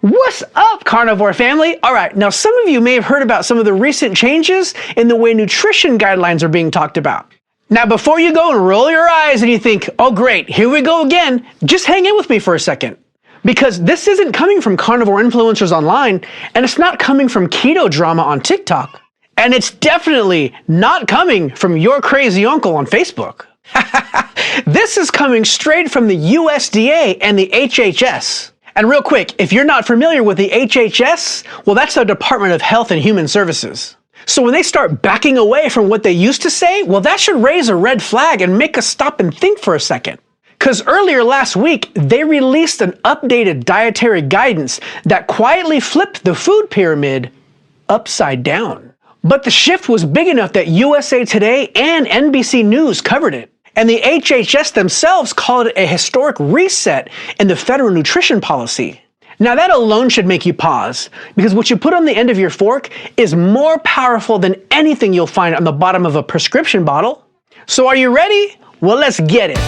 What's up, Carnivore family? All right, now some of you may have heard about some of the recent changes in the way nutrition guidelines are being talked about. Now, before you go and roll your eyes and you think, oh great, here we go again, just hang in with me for a second. Because this isn't coming from carnivore influencers online, and it's not coming from keto drama on TikTok. And it's definitely not coming from your crazy uncle on Facebook. This is coming straight from the USDA and the HHS. And real quick, if you're not familiar with the HHS, well, that's the Department of Health and Human Services. So when they start backing away from what they used to say, well, that should raise a red flag and make us stop and think for a second. Because earlier last week, they released an updated dietary guidance that quietly flipped the food pyramid upside down. But the shift was big enough that USA Today and NBC News covered it. And the HHS themselves called it a historic reset in the federal nutrition policy. Now that alone should make you pause, because what you put on the end of your fork is more powerful than anything you'll find on the bottom of a prescription bottle. So are you ready? Well, let's get it.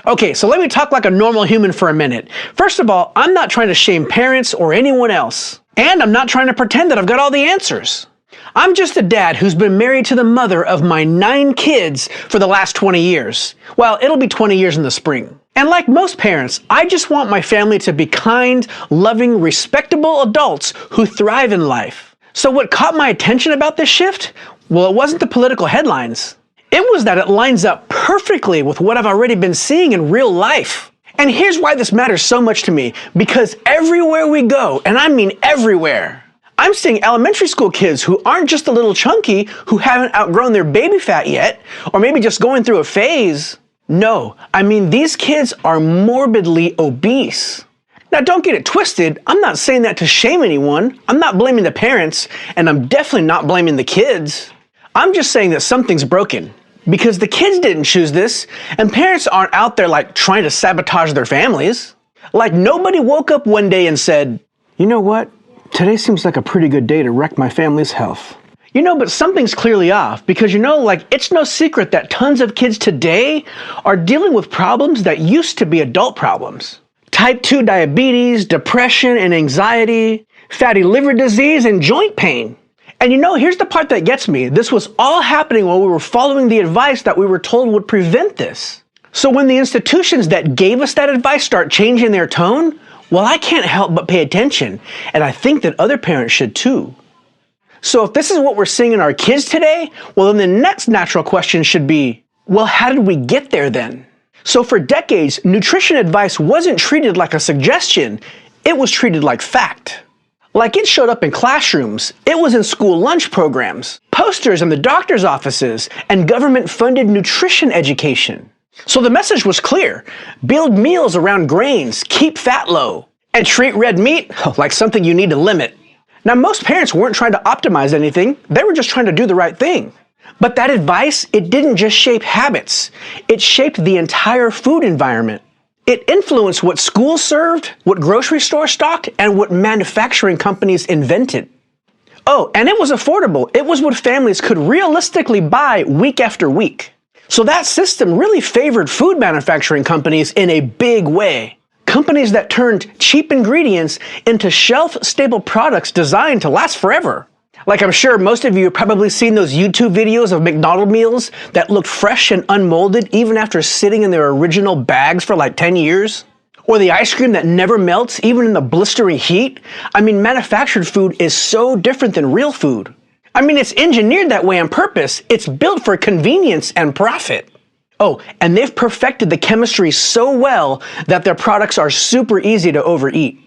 Okay, so let me talk like a normal human for a minute. First of all, I'm not trying to shame parents or anyone else. And I'm not trying to pretend that I've got all the answers. I'm just a dad who's been married to the mother of my 9 kids for the last 20 years. Well, it'll be 20 years in the spring. And like most parents, I just want my family to be kind, loving, respectable adults who thrive in life. So what caught my attention about this shift? Well, it wasn't the political headlines. It was that it lines up perfectly with what I've already been seeing in real life. And here's why this matters so much to me, because everywhere we go, and I mean everywhere, I'm seeing elementary school kids who aren't just a little chunky, who haven't outgrown their baby fat yet, or maybe just going through a phase. No, I mean these kids are morbidly obese. Now don't get it twisted, I'm not saying that to shame anyone, I'm not blaming the parents, and I'm definitely not blaming the kids. I'm just saying that something's broken. Because the kids didn't choose this, and parents aren't out there like trying to sabotage their families. Like nobody woke up one day and said, you know what, today seems like a pretty good day to wreck my family's health. You know, but something's clearly off, because you know, like it's no secret that tons of kids today are dealing with problems that used to be adult problems. Type 2 diabetes, depression and anxiety, fatty liver disease, and joint pain. And you know, here's the part that gets me. This was all happening while we were following the advice that we were told would prevent this. So when the institutions that gave us that advice start changing their tone, well, I can't help but pay attention. And I think that other parents should too. So if this is what we're seeing in our kids today, well, then the next natural question should be, well, how did we get there then? So for decades, nutrition advice wasn't treated like a suggestion. It was treated like fact. Like it showed up in classrooms, it was in school lunch programs, posters in the doctor's offices, and government-funded nutrition education. So the message was clear. Build meals around grains, keep fat low, and treat red meat like something you need to limit. Now most parents weren't trying to optimize anything, they were just trying to do the right thing. But that advice, it didn't just shape habits, it shaped the entire food environment. It influenced what schools served, what grocery stores stocked, and what manufacturing companies invented. Oh, and it was affordable. It was what families could realistically buy week after week. So that system really favored food manufacturing companies in a big way. Companies that turned cheap ingredients into shelf-stable products designed to last forever. Like I'm sure most of you have probably seen those YouTube videos of McDonald's meals that looked fresh and unmolded even after sitting in their original bags for like 10 years. Or the ice cream that never melts even in the blistering heat. I mean, manufactured food is so different than real food. I mean, it's engineered that way on purpose. It's built for convenience and profit. Oh, and they've perfected the chemistry so well that their products are super easy to overeat.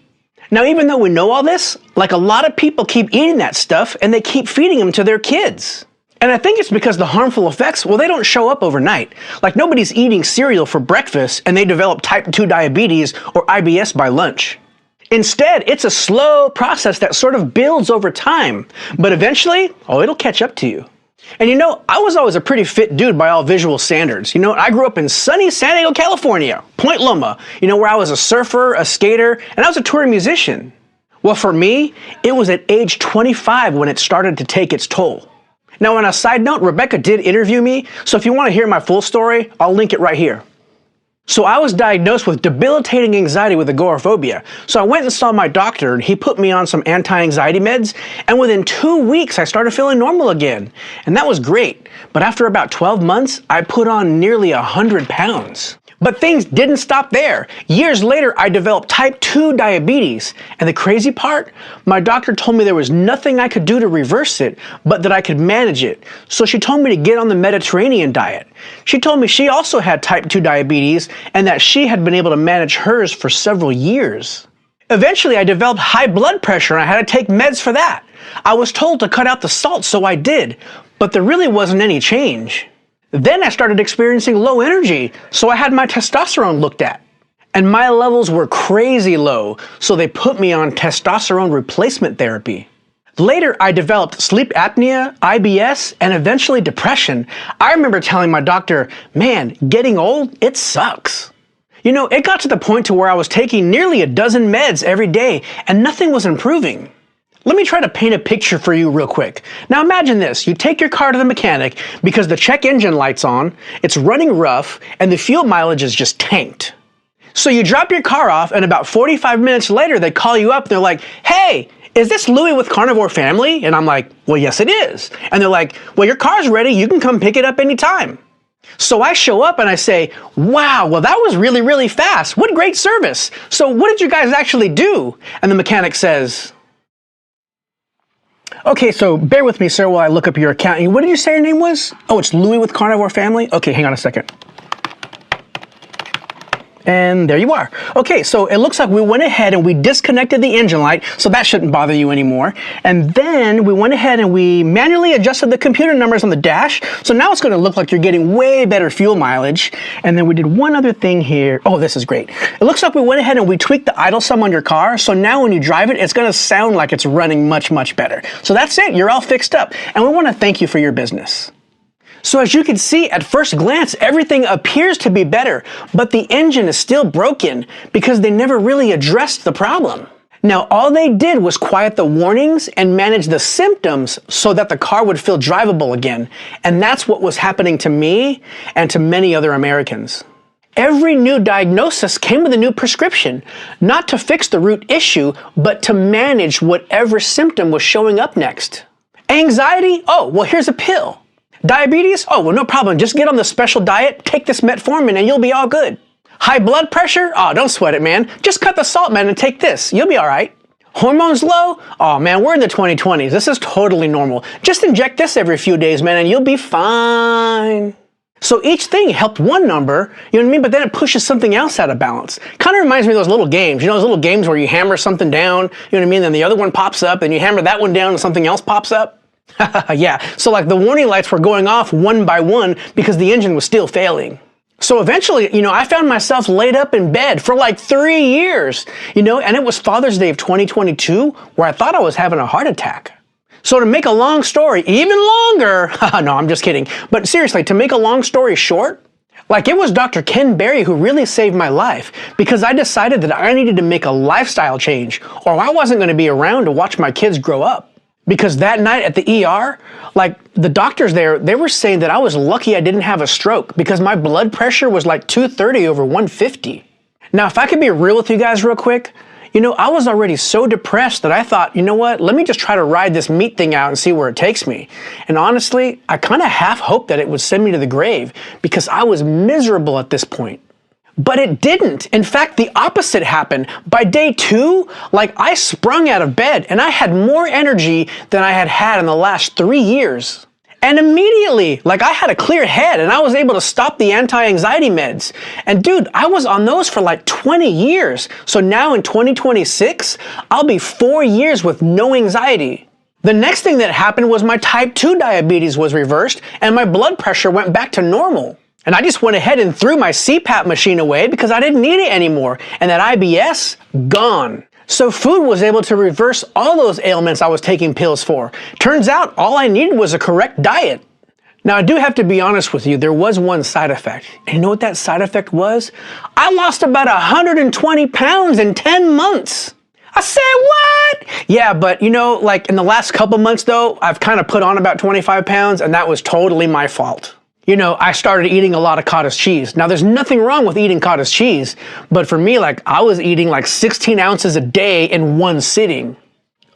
Now, even though we know all this, like a lot of people keep eating that stuff and they keep feeding them to their kids. And I think it's because the harmful effects, well, they don't show up overnight. Like nobody's eating cereal for breakfast and they develop type 2 diabetes or IBS by lunch. Instead, it's a slow process that sort of builds over time, but eventually, oh, it'll catch up to you. And I was always a pretty fit dude by all visual standards. I grew up in sunny San Diego, California, Point Loma, where I was a surfer, a skater, and I was a touring musician. Well, for me, it was at age 25 when it started to take its toll. Now, on a side note, Rebecca did interview me, so if you want to hear my full story, I'll link it right here. So I was diagnosed with debilitating anxiety with agoraphobia. So I went and saw my doctor, and he put me on some anti-anxiety meds, and within 2 weeks I started feeling normal again. And that was great. But after about 12 months, I put on nearly 100 pounds. But things didn't stop there. Years later, I developed type 2 diabetes. And the crazy part, my doctor told me there was nothing I could do to reverse it, but that I could manage it. So she told me to get on the Mediterranean diet. She told me she also had type 2 diabetes and that she had been able to manage hers for several years. Eventually, I developed high blood pressure and I had to take meds for that. I was told to cut out the salt, so I did, but there really wasn't any change. Then I started experiencing low energy, so I had my testosterone looked at. And my levels were crazy low, so they put me on testosterone replacement therapy. Later, I developed sleep apnea, IBS, and eventually depression. I remember telling my doctor, man, getting old, it sucks. It got to the point to where I was taking nearly a dozen meds every day, and nothing was improving. Let me try to paint a picture for you real quick. Now imagine this, you take your car to the mechanic because the check engine light's on, it's running rough, and the fuel mileage is just tanked. So you drop your car off and about 45 minutes later they call you up and they're like, hey, is this Louie with Carnivore family? And I'm like, well, yes it is. And they're like, well, your car's ready, you can come pick it up anytime. So I show up and I say, wow, well that was really, really fast. What great service. So what did you guys actually do? And the mechanic says, okay, so bear with me, sir, while I look up your account. What did you say your name was? Oh, it's Louie with Carnivore family? Okay, hang on a second. And there you are. Okay, so it looks like we went ahead and we disconnected the engine light, so that shouldn't bother you anymore. And then we went ahead and we manually adjusted the computer numbers on the dash, so now it's gonna look like you're getting way better fuel mileage. And then we did one other thing here. Oh, this is great. It looks like we went ahead and we tweaked the idle sum on your car, so now when you drive it, it's gonna sound like it's running much, much better. So that's it, you're all fixed up. And we wanna thank you for your business. So as you can see, at first glance, everything appears to be better, but the engine is still broken because they never really addressed the problem. Now, all they did was quiet the warnings and manage the symptoms so that the car would feel drivable again. And that's what was happening to me and to many other Americans. Every new diagnosis came with a new prescription, not to fix the root issue, but to manage whatever symptom was showing up next. Anxiety? Oh, well, here's a pill. Diabetes? Oh, well, no problem. Just get on the special diet, take this metformin, and you'll be all good. High blood pressure? Oh, don't sweat it, man. Just cut the salt, man, and take this. You'll be all right. Hormones low? Oh, man, we're in the 2020s. This is totally normal. Just inject this every few days, man, and you'll be fine. So each thing helped one number, you know what I mean? But then it pushes something else out of balance. Kind of reminds me of those little games. Those little games where you hammer something down, you know what I mean? Then the other one pops up, and you hammer that one down, and something else pops up. Yeah, so like the warning lights were going off one by one because the engine was still failing. So eventually, I found myself laid up in bed for like 3 years, and it was Father's Day of 2022 where I thought I was having a heart attack. So to make a long story even longer, no, I'm just kidding. But seriously, to make a long story short, like it was Dr. Ken Berry who really saved my life because I decided that I needed to make a lifestyle change or I wasn't going to be around to watch my kids grow up. Because that night at the ER, like the doctors there, they were saying that I was lucky I didn't have a stroke because my blood pressure was like 230 over 150. Now, if I could be real with you guys real quick, I was already so depressed that I thought, you know what, let me just try to ride this meat thing out and see where it takes me. And honestly, I kind of half hoped that it would send me to the grave because I was miserable at this point. But it didn't. In fact, the opposite happened. By day 2, like I sprung out of bed and I had more energy than I had had in the last 3 years. And immediately, like I had a clear head and I was able to stop the anti-anxiety meds. And dude, I was on those for like 20 years. So now in 2026, I'll be 4 years with no anxiety. The next thing that happened was my type 2 diabetes was reversed and my blood pressure went back to normal. And I just went ahead and threw my CPAP machine away because I didn't need it anymore. And that IBS, gone. So food was able to reverse all those ailments I was taking pills for. Turns out all I needed was a correct diet. Now, I do have to be honest with you, there was one side effect. And you know what that side effect was? I lost about 120 pounds in 10 months. I said, what? Yeah, but you know, like in the last couple months though, I've kind of put on about 25 pounds and that was totally my fault. You know, I started eating a lot of cottage cheese. Now, there's nothing wrong with eating cottage cheese, but for me, like I was eating like 16 ounces a day in one sitting.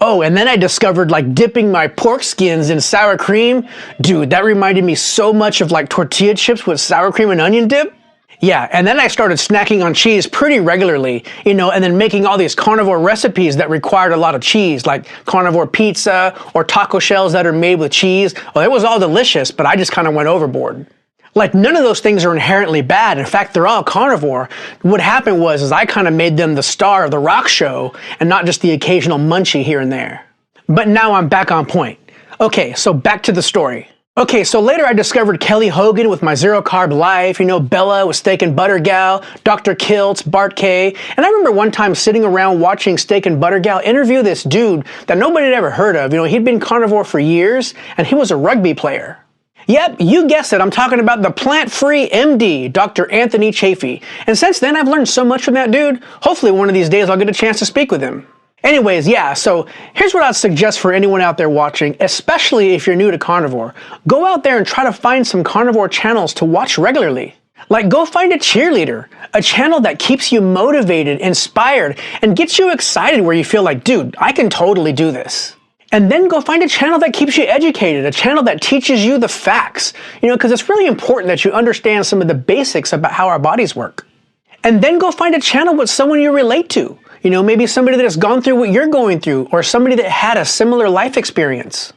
Oh, and then I discovered like dipping my pork skins in sour cream. Dude, that reminded me so much of like tortilla chips with sour cream and onion dip. Yeah, and then I started snacking on cheese pretty regularly, you know, and then making all these carnivore recipes that required a lot of cheese, like carnivore pizza or taco shells that are made with cheese. Well, it was all delicious, but I just kind of went overboard. Like none of those things are inherently bad. In fact, they're all carnivore. What happened was I kind of made them the star of the rock show and not just the occasional munchie here and there. But now I'm back on point. Okay, so back to the story. Okay, so later I discovered Kelly Hogan with my Zero Carb Life, you know, Bella with Steak and Butter Gal, Dr. Kiltz, Bart K. And I remember one time sitting around watching Steak and Butter Gal interview this dude that nobody had ever heard of. You know, he'd been carnivore for years and he was a rugby player. Yep, you guessed it, I'm talking about the plant-free MD, Dr. Anthony Chafee. And since then I've learned so much from that dude, hopefully one of these days I'll get a chance to speak with him. Anyways, yeah, so here's what I'd suggest for anyone out there watching, especially if you're new to carnivore. Go out there and try to find some carnivore channels to watch regularly. Like go find a cheerleader, a channel that keeps you motivated, inspired, and gets you excited where you feel like, dude, I can totally do this. And then go find a channel that keeps you educated, a channel that teaches you the facts, you know, because it's really important that you understand some of the basics about how our bodies work. And then go find a channel with someone you relate to. You know, maybe somebody that has gone through what you're going through or somebody that had a similar life experience.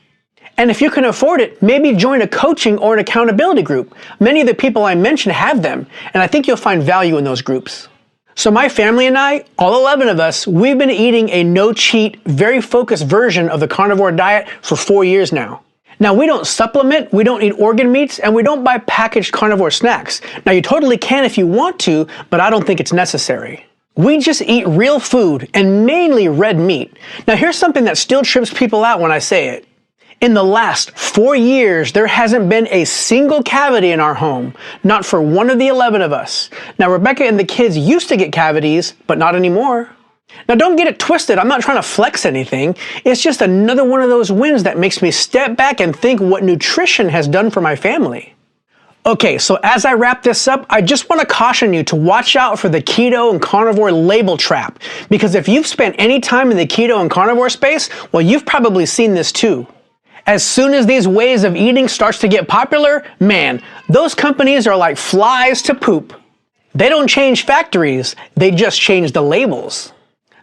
And if you can afford it, maybe join a coaching or an accountability group. Many of the people I mentioned have them, and I think you'll find value in those groups. So my family and I, all 11 of us, we've been eating a no-cheat, very focused version of the carnivore diet for 4 years now. Now, we don't supplement, we don't eat organ meats, and we don't buy packaged carnivore snacks. Now, you totally can if you want to, but I don't think it's necessary. We just eat real food, and mainly red meat. Now here's something that still trips people out when I say it. In the last 4 years, there hasn't been a single cavity in our home, not for one of the 11 of us. Now Rebecca and the kids used to get cavities, but not anymore. Now don't get it twisted, I'm not trying to flex anything. It's just another one of those wins that makes me step back and think what nutrition has done for my family. Okay, so as I wrap this up, I just want to caution you to watch out for the keto and carnivore label trap. Because if you've spent any time in the keto and carnivore space, well, you've probably seen this too. As soon as these ways of eating starts to get popular, man, those companies are like flies to poop. They don't change factories, they just change the labels.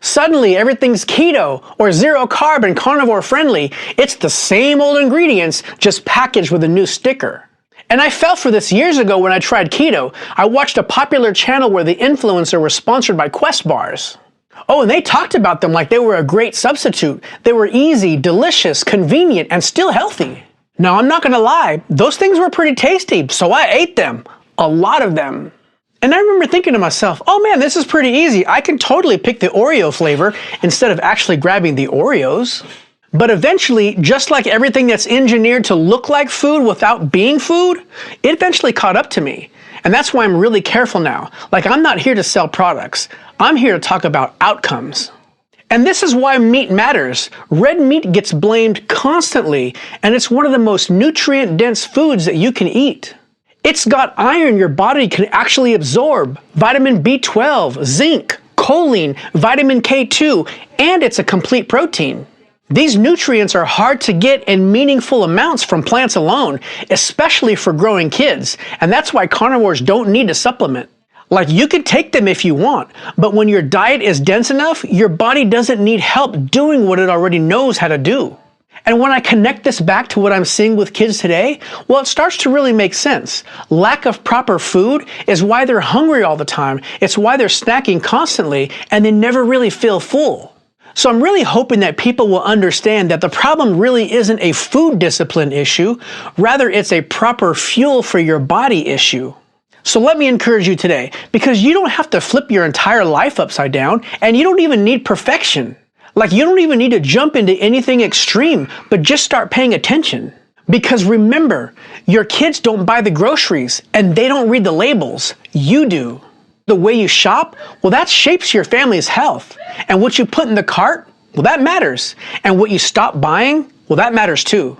Suddenly everything's keto or zero carb and carnivore friendly. It's the same old ingredients, just packaged with a new sticker. And I fell for this years ago when I tried keto. I watched a popular channel where the influencer was sponsored by Quest bars. Oh, and they talked about them like they were a great substitute. They were easy, delicious, convenient, and still healthy. Now, I'm not gonna lie, those things were pretty tasty, so I ate them. A lot of them. And I remember thinking to myself, oh man, this is pretty easy. I can totally pick the Oreo flavor instead of actually grabbing the Oreos. But eventually, just like everything that's engineered to look like food without being food, it eventually caught up to me. And that's why I'm really careful now. Like, I'm not here to sell products. I'm here to talk about outcomes. And this is why meat matters. Red meat gets blamed constantly, and it's one of the most nutrient-dense foods that you can eat. It's got iron your body can actually absorb, vitamin B12, zinc, choline, vitamin K2, and it's a complete protein. These nutrients are hard to get in meaningful amounts from plants alone, especially for growing kids, and that's why carnivores don't need to supplement. Like, you could take them if you want, but when your diet is dense enough, your body doesn't need help doing what it already knows how to do. And when I connect this back to what I'm seeing with kids today, well, it starts to really make sense. Lack of proper food is why they're hungry all the time. It's why they're snacking constantly, and they never really feel full. So I'm really hoping that people will understand that the problem really isn't a food discipline issue, rather it's a proper fuel for your body issue. So let me encourage you today, because you don't have to flip your entire life upside down, and you don't even need perfection. Like, you don't even need to jump into anything extreme, but just start paying attention. Because remember, your kids don't buy the groceries and they don't read the labels. You do. The way you shop, well, that shapes your family's health. And what you put in the cart, well, that matters. And what you stop buying, well, that matters too.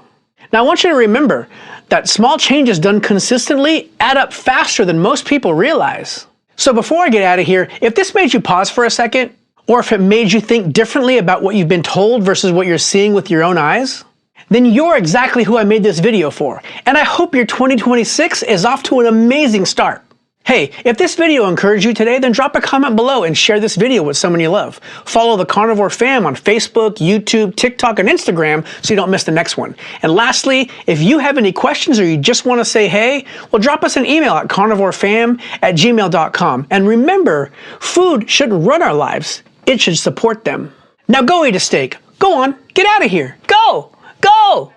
Now, I want you to remember that small changes done consistently add up faster than most people realize. So before I get out of here, if this made you pause for a second, or if it made you think differently about what you've been told versus what you're seeing with your own eyes, then you're exactly who I made this video for. And I hope your 2026 is off to an amazing start. Hey, if this video encouraged you today, then drop a comment below and share this video with someone you love. Follow the Carnivore fam on Facebook, YouTube, TikTok, and Instagram so you don't miss the next one. And lastly, if you have any questions or you just want to say hey, well, drop us an email at carnivorefam@gmail.com. And remember, food shouldn't run our lives. It should support them. Now go eat a steak. Go on, get out of here. Go! Go!